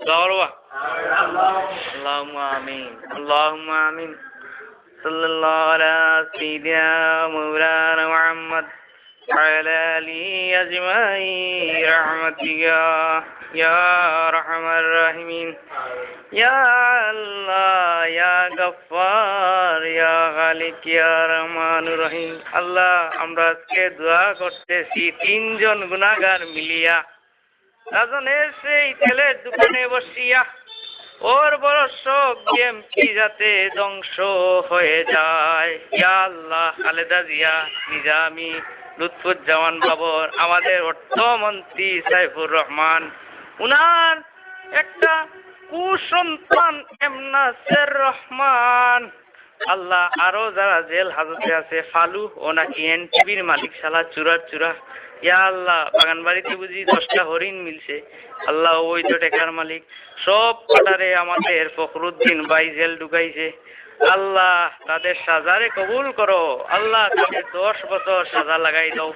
দৌড়বা আল্লাহুম্মা আমিন আল্লাহুম্মা আমিন সাল্লাল্লাহু আলা সাইয়্যিদিনা মাওলানা মুহাম্মদ ওয়া আলা আলিহি আজমাইন রাহমাতিকা ইয়া আরহামার রাহিমিন ইয়া আল্লাহ ইয়া গফফার ইয়া খালিক ইয়া রহমানুর রহিম। আল্লাহ আমরা আজকে দোয়া করতেছি তিনজন গুনাহগার মিলিয়া রাজনের সেই তেলের দোকানে বসিয়া ওর বড় শোক বিএমপি যাতে ধ্বংস হয়ে যায়। ইয়া আল্লাহ খালেদা জিয়া, নিজামী, লুৎফুজ্জামান বাবর, আমাদের অর্থমন্ত্রী সাইফুর রহমান, উনার একটা কুসন্তান এমনাসের রহমান, আল্লাহ আরো যারা জেল হাজতে আছে, ফালু ও নাকি এনটিভির মালিক শালা চুরা। ইয়া আল্লাহ বাগানবাড়িতে বুঝি 10টা হরিণ মিলছে, আল্লাহ ওই তো টেকার মালিক, সব কটারে আমাদের ফখরুদ্দিন ভাই জেল ঢুকাইছে। আল্লাহ তাদের সাজারে কবুল করো, আল্লাহ তাদের 10 বছর সাজা লাগাই দাও,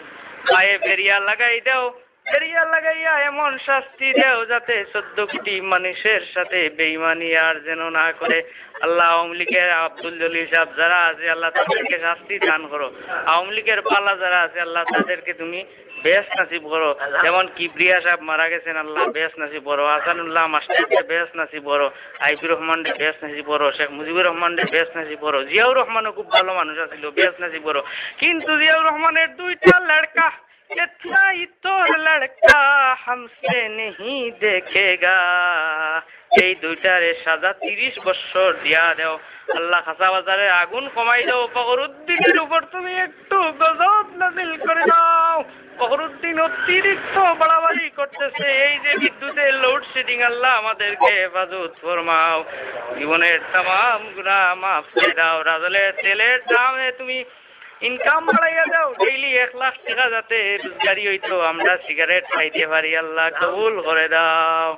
পায়ে বেরিয়া লাগাই দাও, বেরিয়া লাগাইয়া এমন শাস্তি দেও যাতে 14 কোটি মানুষের সাথে বেঈমানি আর যেন না করে। আল্লাহ আওয়ামী লীগের আব্দুল জলিল সাহেব যারা আছে আল্লাহ তাদেরকে শাস্তি দান করো, আওয়ামী লীগের পালা যারা আছে আল্লাহ তাদেরকে তুমি বেশ নাসিব করো। যেমন কিবরিয়া সাহেব মারা গেছেন, আল্লাহ বেশ নাসিব করো, হাসানুল্লাহ মাস্টারকে বেশ নাসিব করো, আইবুর রহমানকে বেশ নাসিব করো, শেখ মুজিবুর রহমানকে বেশ নাসিব করো, জিয়াউর রহমানও খুব ভালো মানুষ আছিল, বেশ নাসিব করো। কিন্তু জিয়াউর রহমানের 2টা লড়কা, इतना ही तो लड़का हमसे नहीं देखेगा, এই 2টারে সাজা 30 বছর দিয়া দেও। আল্লাহ খাসা বাজারে আগুন কমাই দাও, ফখরুদ্দিনের উপর তুমি একটু গজব নাজিল করে দাও। ফখরুদ্দিন অতিরিক্ত বাড়াবাড়ি করতেছে, এই যে বিদ্যুতের লোডশেডিং, আল্লাহ আমাদেরকে হেফাজত ফরমাও, জীবনের তাম গুনাহ মাফ করে দাও। রাজলের তেলের দামে তুমি ইনকাম বাড়াইয়া দাও, ডেইলি 1 লাখ টাকা যাতে রোজগারি হইতো, আমরা সিগারেট খাইতে পারি, আল্লাহ কবুল করে দাও।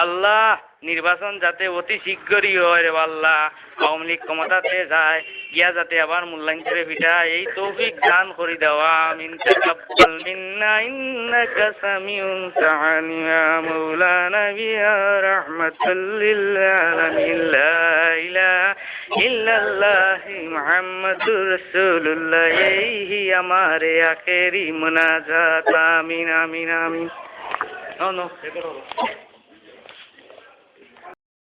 আল্লাহ নির্বাচন যাতে অতি শীঘ্রই হয় রে আল্লাহ, আওয়ামী লীগ ক্ষমতাতে যায় গিয়া যাতে আবার মূল্যায়ন করে পিঠা, এই তৌফিক দান করে দেওয়া। আমিন। তাকাব্বাল মিন্না ইন্নাকা সামিউন তাআনি ইয়া মাওলানা ইয়া রাহমাতুল লিল আলামিন, লা ইলাহা ইল্লাল্লাহ মুহাম্মাদুর রাসূলুল্লাহ, এই আমারে আখেরি মুনাজাত। আমিন আমিন আমিন। নো